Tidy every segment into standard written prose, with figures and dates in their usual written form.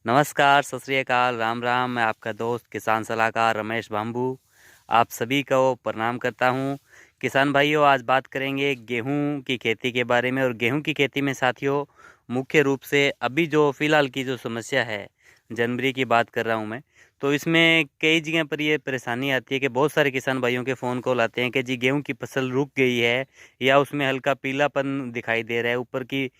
नमस्कार, सत श्री अकाल, राम राम। मैं आपका दोस्त किसान सलाहकार रमेश बांबू आप सभी को प्रणाम करता हूं। किसान भाइयों, आज बात करेंगे गेहूं की खेती के बारे में। और गेहूं की खेती में साथियों, मुख्य रूप से अभी जो फ़िलहाल की जो समस्या है, जनवरी की बात कर रहा हूं मैं। तो इसमें कई जगह पर ये परेशानी आती है कि बहुत सारे किसान भाइयों के फ़ोन कॉल आते हैं कि जी गेहूं की फसल रुक गई है या उसमें हल्का पीलापन दिखाई दे रहा है, ऊपर की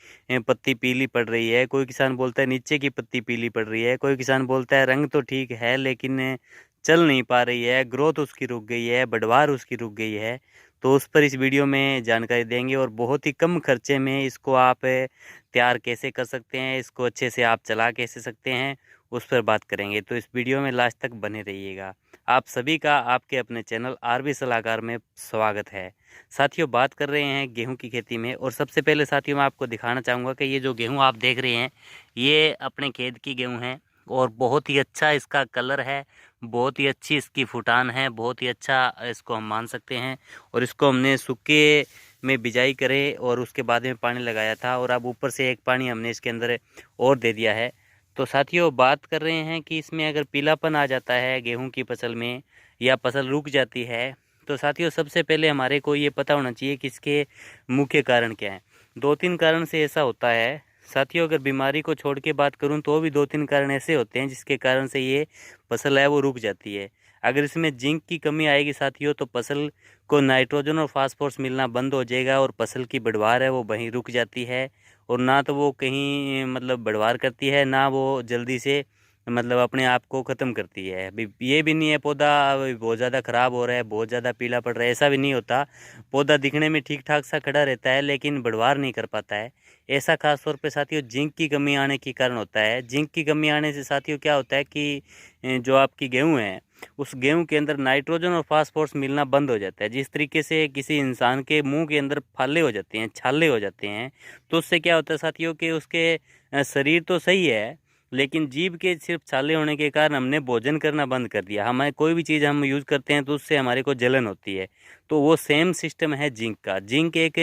पत्ती पीली पड़ रही है। कोई किसान बोलता है नीचे की पत्ती पीली पड़ रही है। कोई किसान बोलता है रंग तो ठीक है लेकिन चल नहीं पा रही है, ग्रोथ उसकी रुक गई है, बढ़वार उसकी रुक गई है। तो उस पर इस वीडियो में जानकारी देंगे और बहुत ही कम खर्चे में इसको आप तैयार कैसे कर सकते हैं, इसको अच्छे से आप चला कैसे सकते हैं, उस पर बात करेंगे। तो इस वीडियो में लास्ट तक बने रहिएगा। आप सभी का आपके अपने चैनल आरबी सलाहकार में स्वागत है। साथियों, बात कर रहे हैं गेहूं की खेती में। और सबसे पहले साथियों, मैं आपको दिखाना चाहूँगा कि ये जो गेहूं आप देख रहे हैं, ये अपने खेत की गेहूं है। और बहुत ही अच्छा इसका कलर है, बहुत ही अच्छी इसकी फुटान है, बहुत ही अच्छा इसको हम मान सकते हैं। और इसको हमने सूखे में बिजाई करे और उसके बाद में पानी लगाया था, और अब ऊपर से एक पानी हमने इसके अंदर और दे दिया है। तो साथियों, बात कर रहे हैं कि इसमें अगर पीलापन आ जाता है गेहूं की फसल में या फसल रुक जाती है, तो साथियों सबसे पहले हमारे को ये पता होना चाहिए कि इसके मुख्य कारण क्या हैं। दो तीन कारण से ऐसा होता है साथियों। अगर बीमारी को छोड़ के बात करूं तो भी दो तीन कारण ऐसे होते हैं जिसके कारण से ये फसल है वो रुक जाती है। अगर इसमें जिंक की कमी आएगी साथियों, तो फसल को नाइट्रोजन और फास्फोरस मिलना बंद हो जाएगा और फसल की बढ़वार है वो वहीं रुक जाती है। और ना तो वो कहीं मतलब बढ़वार करती है, ना वो जल्दी से मतलब अपने आप को ख़त्म करती है। अभी ये भी नहीं है पौधा बहुत ज़्यादा ख़राब हो रहा है, बहुत ज़्यादा पीला पड़ रहा है, ऐसा भी नहीं होता। पौधा दिखने में ठीक ठाक सा खड़ा रहता है लेकिन बढ़वार नहीं कर पाता है। ऐसा खास तौर पे साथियों जिंक की कमी आने के कारण होता है। जिंक की कमी आने से साथियों क्या होता है कि जो आपकी गेहूँ है, उस गेहूँ के अंदर नाइट्रोजन और फास्फोरस मिलना बंद हो जाता है। जिस तरीके से किसी इंसान के मुंह के अंदर फाले हो जाते हैं, छाले हो जाते हैं, तो उससे क्या होता है साथियों कि उसके शरीर तो सही है लेकिन जीभ के सिर्फ छाले होने के कारण हमने भोजन करना बंद कर दिया। हमें कोई भी चीज़ हम यूज़ करते हैं तो उससे हमारे को जलन होती है। तो वो सेम सिस्टम है जिंक का। जिंक एक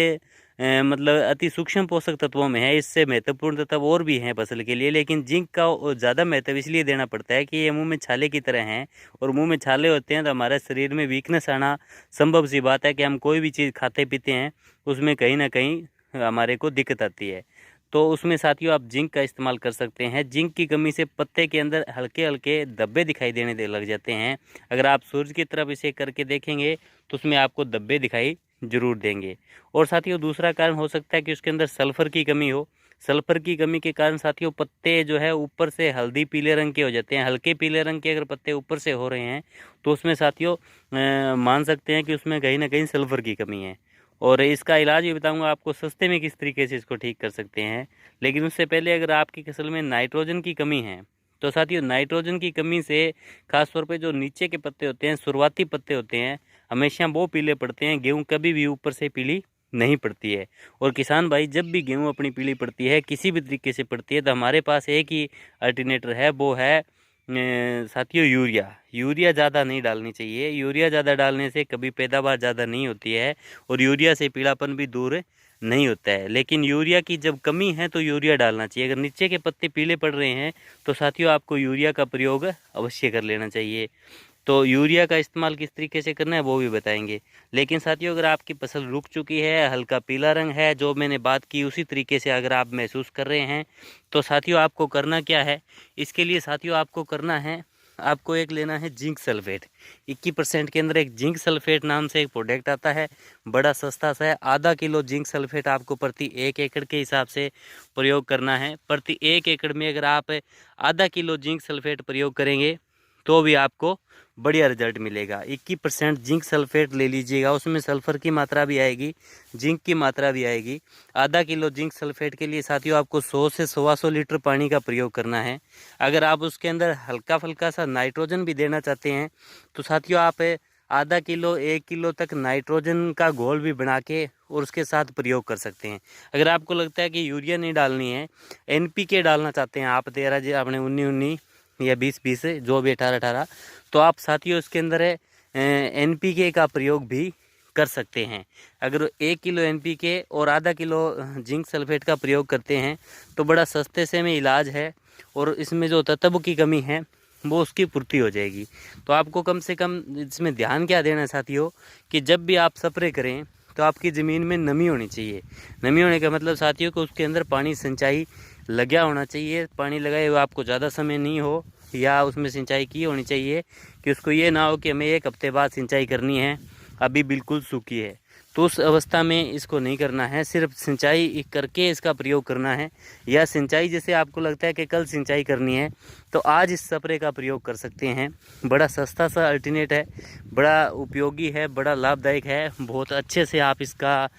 मतलब अति सूक्ष्म पोषक तत्वों में है। इससे महत्वपूर्ण तत्व और भी हैं फसल के लिए, लेकिन जिंक का ज़्यादा महत्व इसलिए देना पड़ता है कि ये मुंह में छाले की तरह हैं। और मुंह में छाले होते हैं तो हमारे शरीर में वीकनेस आना संभव सी बात है कि हम कोई भी चीज़ खाते पीते हैं उसमें कहीं ना कहीं हमारे को दिक्कत आती है। तो उसमें साथियों आप जिंक का इस्तेमाल कर सकते हैं। जिंक की कमी से पत्ते के अंदर हल्के हल्के धब्बे दिखाई देने दे लग जाते हैं। अगर आप सूरज की तरफ इसे करके देखेंगे तो उसमें आपको धब्बे दिखाई जरूर देंगे। और साथियों दूसरा कारण हो सकता है कि उसके अंदर सल्फर की कमी हो। सल्फर की कमी के कारण साथियों पत्ते जो है ऊपर से हल्दी पीले रंग के हो जाते हैं। हल्के पीले रंग के अगर पत्ते ऊपर से हो रहे हैं तो उसमें साथियों मान सकते हैं कि उसमें कहीं ना कहीं सल्फर की कमी है। और इसका इलाज भी बताऊंगा आपको सस्ते में किस तरीके से इसको ठीक कर सकते हैं। लेकिन उससे पहले अगर आपकी फसल में नाइट्रोजन की कमी है तो साथियों नाइट्रोजन की कमी से खास तौर पे जो नीचे के पत्ते होते हैं, शुरुआती पत्ते होते हैं, हमेशा वो पीले पड़ते हैं। गेहूं कभी भी ऊपर से पीली नहीं पड़ती है। और किसान भाई, जब भी गेहूं अपनी पीली पड़ती है किसी भी तरीके से पड़ती है तो हमारे पास एक ही अल्टरनेटर है, वो है साथियों यूरिया। यूरिया ज़्यादा नहीं डालनी चाहिए। यूरिया ज़्यादा डालने से कभी पैदावार ज़्यादा नहीं होती है और यूरिया से पीलापन भी दूर नहीं होता है। लेकिन यूरिया की जब कमी है तो यूरिया डालना चाहिए। अगर नीचे के पत्ते पीले पड़ रहे हैं तो साथियों आपको यूरिया का प्रयोग अवश्य कर लेना चाहिए। तो यूरिया का इस्तेमाल किस तरीके से करना है वो भी बताएंगे। लेकिन साथियों अगर आपकी फसल रुक चुकी है, हल्का पीला रंग है, जो मैंने बात की उसी तरीके से अगर आप महसूस कर रहे हैं, तो साथियों आपको करना क्या है। इसके लिए साथियों आपको करना है, आपको एक लेना है जिंक सल्फेट। 21% के अंदर एक जिंक सल्फेट नाम से एक प्रोडक्ट आता है, बड़ा सस्ता सा है। आधा किलो जिंक सल्फेट आपको प्रति 1 एकड़ के हिसाब से प्रयोग करना है। प्रति 1 एकड़ में अगर आप आधा किलो जिंक सल्फेट प्रयोग करेंगे तो भी आपको बढ़िया रिजल्ट मिलेगा। 21% जिंक सल्फेट ले लीजिएगा, उसमें सल्फर की मात्रा भी आएगी, जिंक की मात्रा भी आएगी। आधा किलो जिंक सल्फेट के लिए साथियों आपको 100 से 125 लीटर पानी का प्रयोग करना है। अगर आप उसके अंदर हल्का फुल्का सा नाइट्रोजन भी देना चाहते हैं तो साथियों आप आधा किलो 1 किलो तक नाइट्रोजन का घोल भी बना के और उसके साथ प्रयोग कर सकते हैं। अगर आपको लगता है कि यूरिया नहीं डालनी है, NPK डालना चाहते हैं आप 13 जी आपने 19 या 20 जो भी 18 तो आप साथियों इसके अंदर NPK का प्रयोग भी कर सकते हैं। अगर 1 किलो NPK और आधा किलो जिंक सल्फेट का प्रयोग करते हैं तो बड़ा सस्ते से में इलाज है। और इसमें जो तत्व की कमी है वो उसकी पूर्ति हो जाएगी। तो आपको कम से कम इसमें ध्यान क्या देना है साथियों, कि जब भी आप स्प्रे करें तो आपकी ज़मीन में नमी होनी चाहिए। नमी होने का मतलब साथियों को उसके अंदर पानी सिंचाई लगा होना चाहिए। पानी लगाए हुए आपको ज़्यादा समय नहीं हो, या उसमें सिंचाई की होनी चाहिए कि उसको ये ना हो कि हमें 1 हफ्ते बाद सिंचाई करनी है, अभी बिल्कुल सूखी है। तो उस अवस्था में इसको नहीं करना है, सिर्फ सिंचाई करके इसका प्रयोग करना है। या सिंचाई जैसे आपको लगता है कि कल सिंचाई करनी है तो आज इस स्प्रे का प्रयोग कर सकते हैं। बड़ा सस्ता सा अल्टरनेट है, बड़ा उपयोगी है, बड़ा लाभदायक है। बहुत अच्छे से आप इसका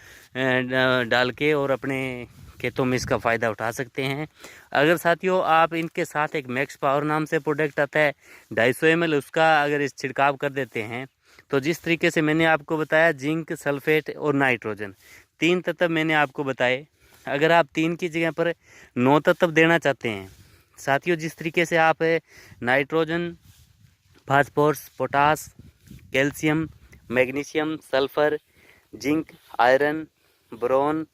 डाल के और अपने खेतों में इसका फ़ायदा उठा सकते हैं। अगर साथियों आप इनके साथ एक मैक्स पावर नाम से प्रोडक्ट आता है 250 ml, उसका अगर इस छिड़काव कर देते हैं तो जिस तरीके से मैंने आपको बताया, जिंक, सल्फेट और नाइट्रोजन 3 तत्व मैंने आपको बताए। अगर आप 3 की जगह पर 9 तत्व देना चाहते हैं साथियों, जिस तरीके से आप nitrogen, phosphorus, potash, calcium, magnesium, sulphur, zinc, iron, boron,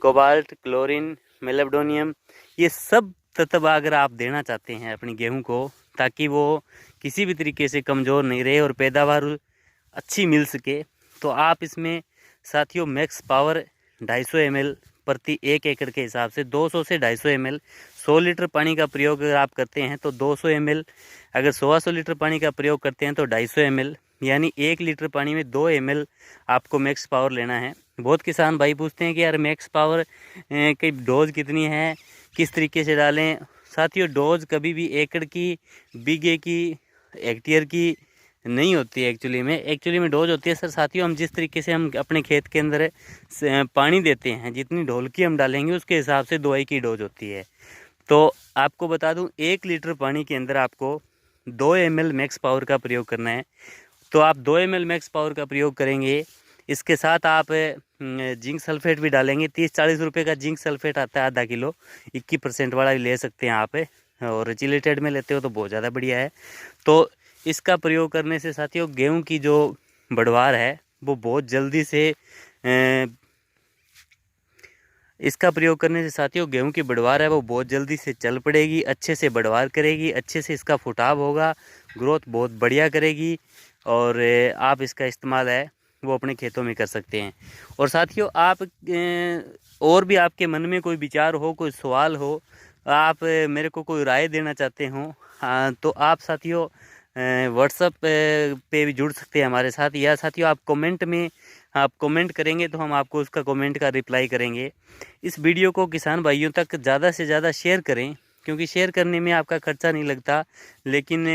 cobalt, chlorine, molybdenum, ये सब तत्व अगर आप देना चाहते हैं अपनी गेहूं को, ताकि वो किसी भी तरीके से कमज़ोर नहीं रहे और पैदावार अच्छी मिल सके, तो आप इसमें साथियों मैक्स पावर 250 ml प्रति 1 एकड़ के हिसाब से 200 से 250 ml 100 लीटर पानी का प्रयोग अगर आप करते हैं तो 200 ml, अगर 100 लीटर पानी का प्रयोग करते हैं तो 250 ml, यानी 1 लीटर पानी में 2 ml आपको मैक्स पावर लेना है। बहुत किसान भाई पूछते हैं कि यार मैक्स पावर की डोज कितनी है, किस तरीके से डालें। साथियों डोज कभी भी एकड़ की, बीघे की, हेक्टेयर की नहीं होती है। एक्चुअली में डोज होती है सर साथियों, हम जिस तरीके से हम अपने खेत के अंदर पानी देते हैं, जितनी ढोलकी हम डालेंगे उसके हिसाब से दवाई की डोज होती है। तो आपको बता दूं 1 लीटर पानी के अंदर आपको 2 ml मैक्स पावर का प्रयोग करना है। तो आप 2 ml मैक्स पावर का प्रयोग करेंगे, इसके साथ आप जिंक सल्फेट भी डालेंगे। 30-40 रुपये का जिंक सल्फेट आता है आधा किलो, 21% वाला भी ले सकते हैं आप, और चिलेटेड में लेते हो तो बहुत ज़्यादा बढ़िया है। तो इसका प्रयोग करने से साथियों गेहूं की जो बढ़वार है वो बहुत जल्दी से इसका प्रयोग करने से साथियों गेहूं की बढ़वार है वो बहुत जल्दी से चल पड़ेगी, अच्छे से बढ़वार करेगी, अच्छे से इसका फुटाव होगा, ग्रोथ बहुत बढ़िया करेगी, और आप इसका इस्तेमाल है वो अपने खेतों में कर सकते हैं। और साथियों आप और भी आपके मन में कोई विचार हो, कोई सवाल हो, आप मेरे को कोई राय देना चाहते हो, तो आप साथियों व्हाट्सएप पे भी जुड़ सकते हैं हमारे साथ, या साथियों आप कमेंट में आप कमेंट करेंगे तो हम आपको उसका कमेंट का रिप्लाई करेंगे। इस वीडियो को किसान भाइयों तक ज़्यादा से ज़्यादा शेयर करें, क्योंकि शेयर करने में आपका खर्चा नहीं लगता, लेकिन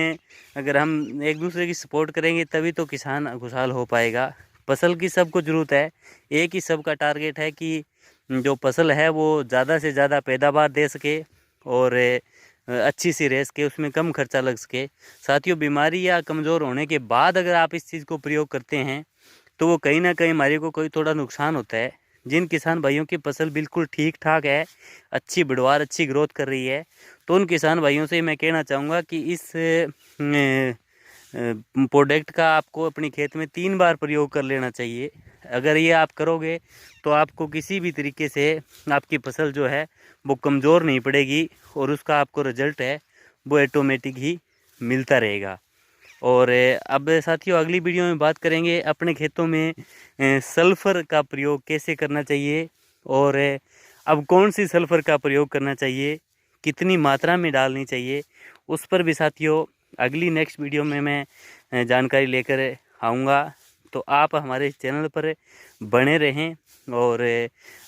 अगर हम एक दूसरे की सपोर्ट करेंगे तभी तो किसान खुशहाल हो पाएगा। फसल की सबको ज़रूरत है, एक ही सबका टारगेट है कि जो फसल है वो ज़्यादा से ज़्यादा पैदावार दे सके और अच्छी सी रह सके, उसमें कम खर्चा लग सके। साथियों बीमारी या कमज़ोर होने के बाद अगर आप इस चीज़ को प्रयोग करते हैं तो वो कहीं ना कहीं हमारे को कोई थोड़ा नुकसान होता है। जिन किसान भाइयों की फसल बिल्कुल ठीक ठाक है, अच्छी बढ़वार, अच्छी ग्रोथ कर रही है, तो उन किसान भाइयों से मैं कहना चाहूँगा कि इस प्रोडक्ट का आपको अपनी खेत में 3 बार प्रयोग कर लेना चाहिए। अगर ये आप करोगे तो आपको किसी भी तरीके से आपकी फसल जो है वो कमज़ोर नहीं पड़ेगी, और उसका आपको रिजल्ट है वो ऑटोमेटिक ही मिलता रहेगा। और अब साथियों अगली वीडियो में बात करेंगे अपने खेतों में सल्फ़र का प्रयोग कैसे करना चाहिए, और अब कौन सी सल्फ़र का प्रयोग करना चाहिए, कितनी मात्रा में डालनी चाहिए, उस पर भी साथियों अगली नेक्स्ट वीडियो में मैं जानकारी लेकर आऊँगा। तो आप हमारे चैनल पर बने रहें और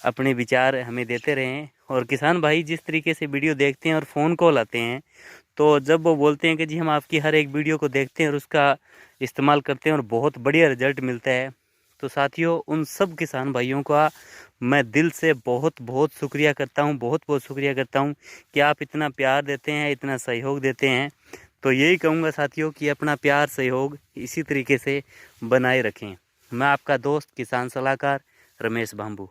अपने विचार हमें देते रहें। और किसान भाई जिस तरीके से वीडियो देखते हैं और फ़ोन कॉल आते हैं, तो जब वो बोलते हैं कि जी हम आपकी हर एक वीडियो को देखते हैं और उसका इस्तेमाल करते हैं और बहुत बढ़िया रिजल्ट मिलता है, तो साथियों उन सब किसान भाइयों का मैं दिल से बहुत बहुत शुक्रिया करता हूं, बहुत बहुत शुक्रिया करता हूं कि आप इतना प्यार देते हैं, इतना सहयोग देते हैं। तो यही कहूँगा साथियों कि अपना प्यार सहयोग इसी तरीके से बनाए रखें। मैं आपका दोस्त किसान सलाहकार रमेश बांबू।